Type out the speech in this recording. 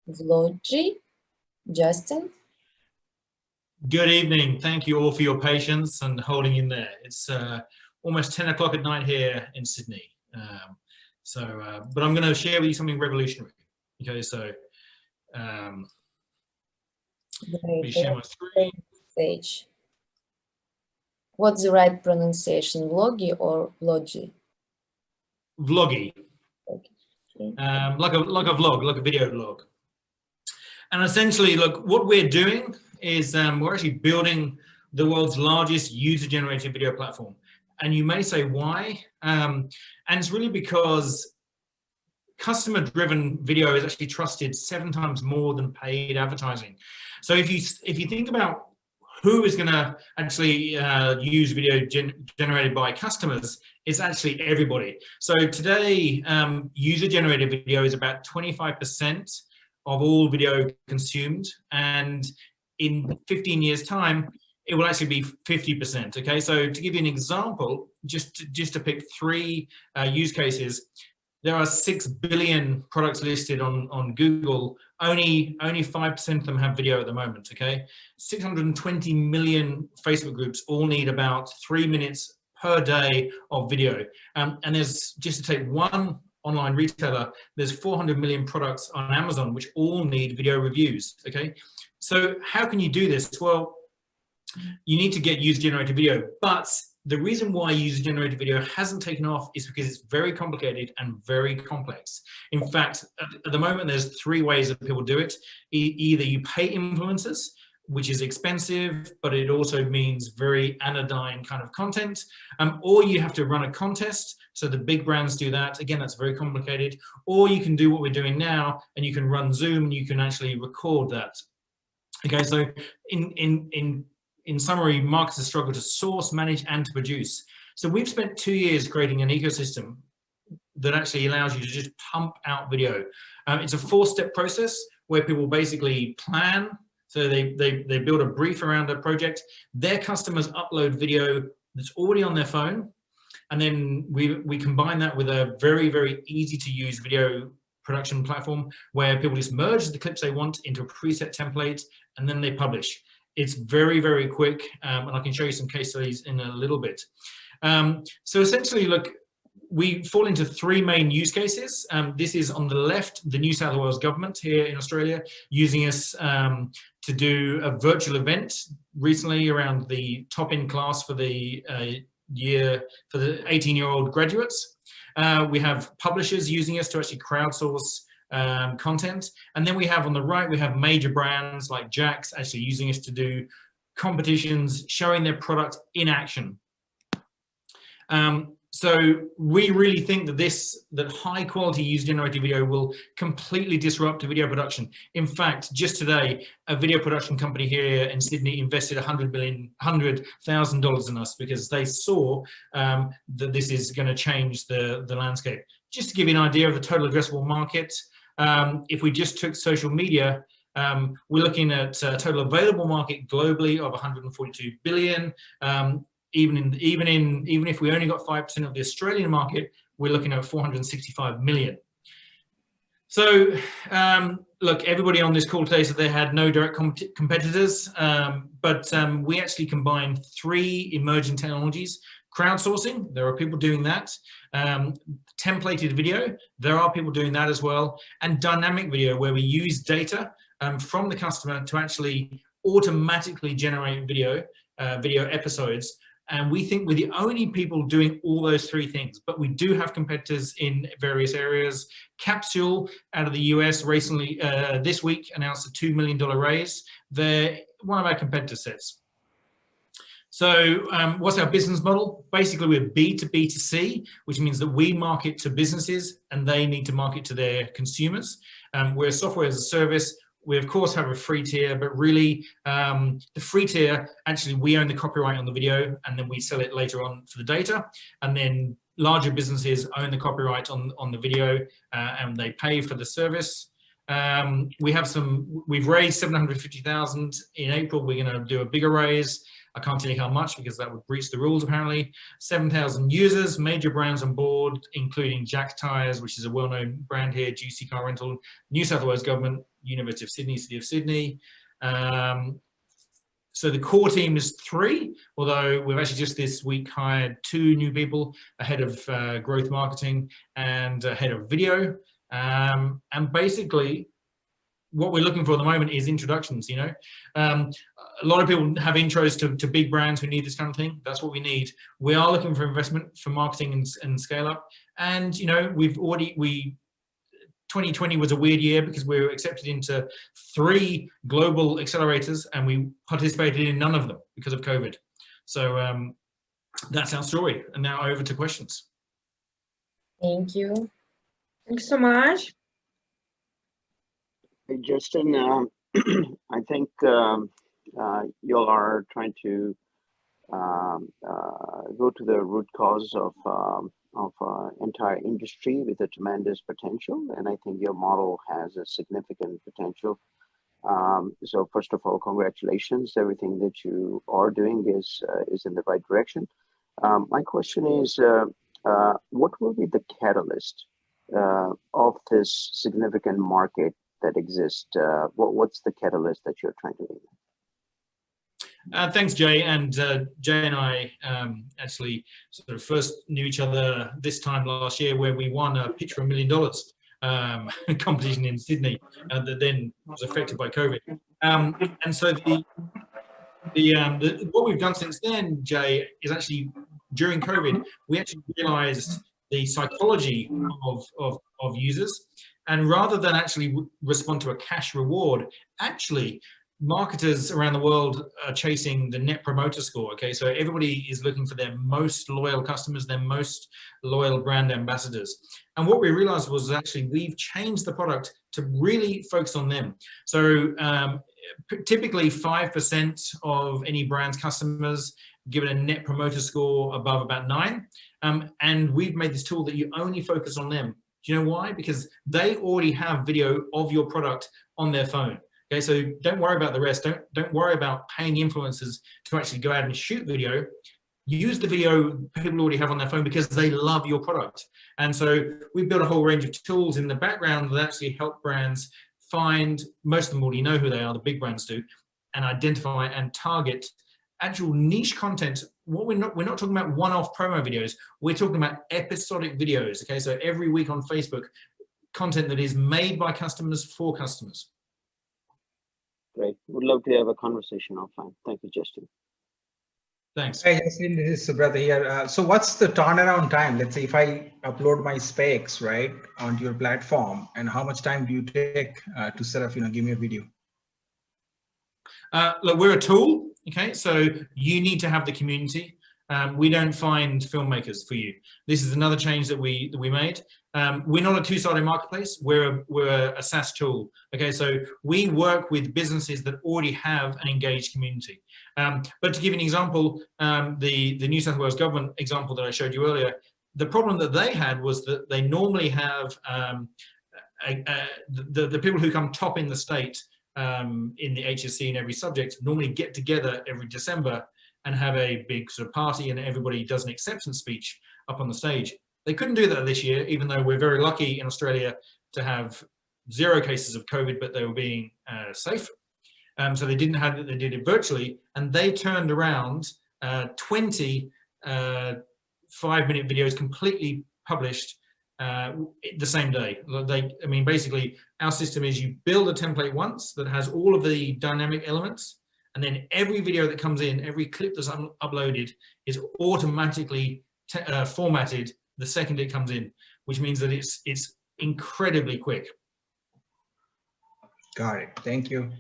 Vloggi. Justin? Good evening. Thank you all for your patience and holding in there. It's almost 10 o'clock at night here in Sydney. But I'm going to share with you something revolutionary. Okay, so share my screen. Stage. What's the right pronunciation, Vloggi or Vloggi? Vloggi. Okay. Like a vlog, like a video vlog. And essentially, look, what we're doing is we're actually building the world's largest user-generated video platform. And you may say, why? And it's really because customer-driven video is actually trusted 7 times more than paid advertising. So if you think about who is going to actually use video generated by customers, it's actually everybody. So today, user-generated video is about 25% of all video consumed, and in 15 years' time, it will actually be 50%. Okay, so to give you an example, just to pick 3 use cases, there are 6 billion products listed on Google. Only 5% of them have video at the moment. Okay, 620 million Facebook groups all need about 3 minutes per day of video, and there's, just to take one online retailer, there's 400 million products on Amazon which all need video reviews. Okay, so how can you do this? Well, you need to get user-generated video, but the reason why user-generated video hasn't taken off is because it's very complicated and very complex. In fact, at the moment, there's 3 ways that people do it. Either you pay influencers, which is expensive, but it also means very anodyne kind of content, or you have to run a contest. So the big brands do that. Again, that's very complicated. Or you can do what we're doing now, and you can run Zoom, and you can actually record that. Okay, so in summary, marketers struggle to source, manage, and to produce. So we've spent 2 years creating an ecosystem that actually allows you to just pump out video. It's a 4-step process where people basically plan. So they build a brief around a project. Their customers upload video that's already on their phone. And then we combine that with a very, very easy to use video production platform where people just merge the clips they want into a preset template, and then they publish. It's very, very quick, and I can show you some case studies in a little bit. So essentially, look, we fall into 3 main use cases. This is on the left, the New South Wales government here in Australia, using us to do a virtual event recently around the top-end class for the year, for the 18-year-old graduates. We have publishers using us to actually crowdsource content, and then we have on the right, we have major brands like Jack's actually using us to do competitions, showing their product in action. So we really think that high quality user-generated video will completely disrupt video production. In fact, just today, a video production company here in Sydney invested $100,000 in us because they saw that this is going to change the landscape. Just to give you an idea of the total addressable market, if we just took social media, we're looking at a total available market globally of 142 billion. Even if we only got 5% of the Australian market, we're looking at 465 million. So look, everybody on this call today said they had no direct competitors, but we actually combined 3 emerging technologies. Crowdsourcing, there are people doing that. Templated video, there are people doing that as well. And dynamic video, where we use data from the customer to actually automatically generate video episodes. And we think we're the only people doing all those 3 things, but we do have competitors in various areas. Capsule out of the US recently, this week, announced a $2 million raise. They're one of our competitor sets. So what's our business model? Basically, we're B2B2C, which means that we market to businesses and they need to market to their consumers. We're software as a service. We, of course, have a free tier, but really the free tier, actually, we own the copyright on the video, and then we sell it later on for the data. And then larger businesses own the copyright on the video, and they pay for the service. We've raised 750,000 in April. We're going to do a bigger raise. I can't tell you how much because that would breach the rules, apparently. 7,000 users, major brands on board, including Jack Tires, which is a well-known brand here, Juicy Car Rental, New South Wales Government, University of Sydney, City of Sydney. So the core team is 3, although we've actually just this week hired 2 new people, a head of growth marketing and a head of video. And basically, what we're looking for at the moment is introductions. A lot of people have intros to big brands who need this kind of thing. That's what we need. We are looking for investment for marketing and scale up. And 2020 was a weird year because we were accepted into 3 global accelerators and we participated in none of them because of COVID. So that's our story. And now over to questions. Thank you. Thanks so much. Hey, Justin, I think you all are trying to go to the root cause of entire industry with a tremendous potential, and I think your model has a significant potential. So first of all, congratulations. Everything that you are doing is in the right direction. My question is, what will be the catalyst of this significant market that exists? What's the catalyst that you're trying to do? Thanks, Jay. And Jay and I actually sort of first knew each other this time last year, where we won a pitch for $1 million competition in Sydney that then was affected by COVID. And so what we've done since then, Jay, is actually during COVID, we actually realized the psychology of users. And rather than actually respond to a cash reward, actually, marketers around the world are chasing the net promoter score. Okay, so everybody is looking for their most loyal customers, their most loyal brand ambassadors. And what we realized was actually we've changed the product to really focus on them. So typically 5% of any brand's customers give it a net promoter score above about 9. And we've made this tool that you only focus on them. Do you know why? Because they already have video of your product on their phone. Okay, so don't worry about the rest. Don't worry about paying influencers to actually go out and shoot video. Use the video people already have on their phone because they love your product. And so we've built a whole range of tools in the background that actually help brands find, most of them already know who they are, the big brands do, and identify and target actual niche content. What we're not talking about one-off promo videos. We're talking about episodic videos. Okay, so every week on Facebook, content that is made by customers for customers. Great. Would love to have a conversation offline. Thank you, Justin. Thanks. Hi, Justin. This is Subrata here. So what's the turnaround time? Let's say if I upload my specs, right, onto your platform, and how much time do you take to set up, give me a video? Look, we're a tool. Okay, so you need to have the community. We don't find filmmakers for you. This is another change that we made. We're not a two-sided marketplace. We're a SaaS tool. Okay, so we work with businesses that already have an engaged community. But to give you an example, the New South Wales government example that I showed you earlier, the problem that they had was that they normally have the people who come top in the state in the HSC in every subject normally get together every December and have a big sort of party, and everybody does an acceptance speech up on the stage. They couldn't do that this year, even though we're very lucky in Australia to have 0 cases of COVID, but they were being safe. So they didn't have it, they did it virtually, and they turned around 20 5-minute videos completely published the same day. Basically, our system is you build a template once that has all of the dynamic elements, and then every video that comes in, every clip that's uploaded is automatically formatted the second it comes in, which means that it's incredibly quick. Got it. Thank you.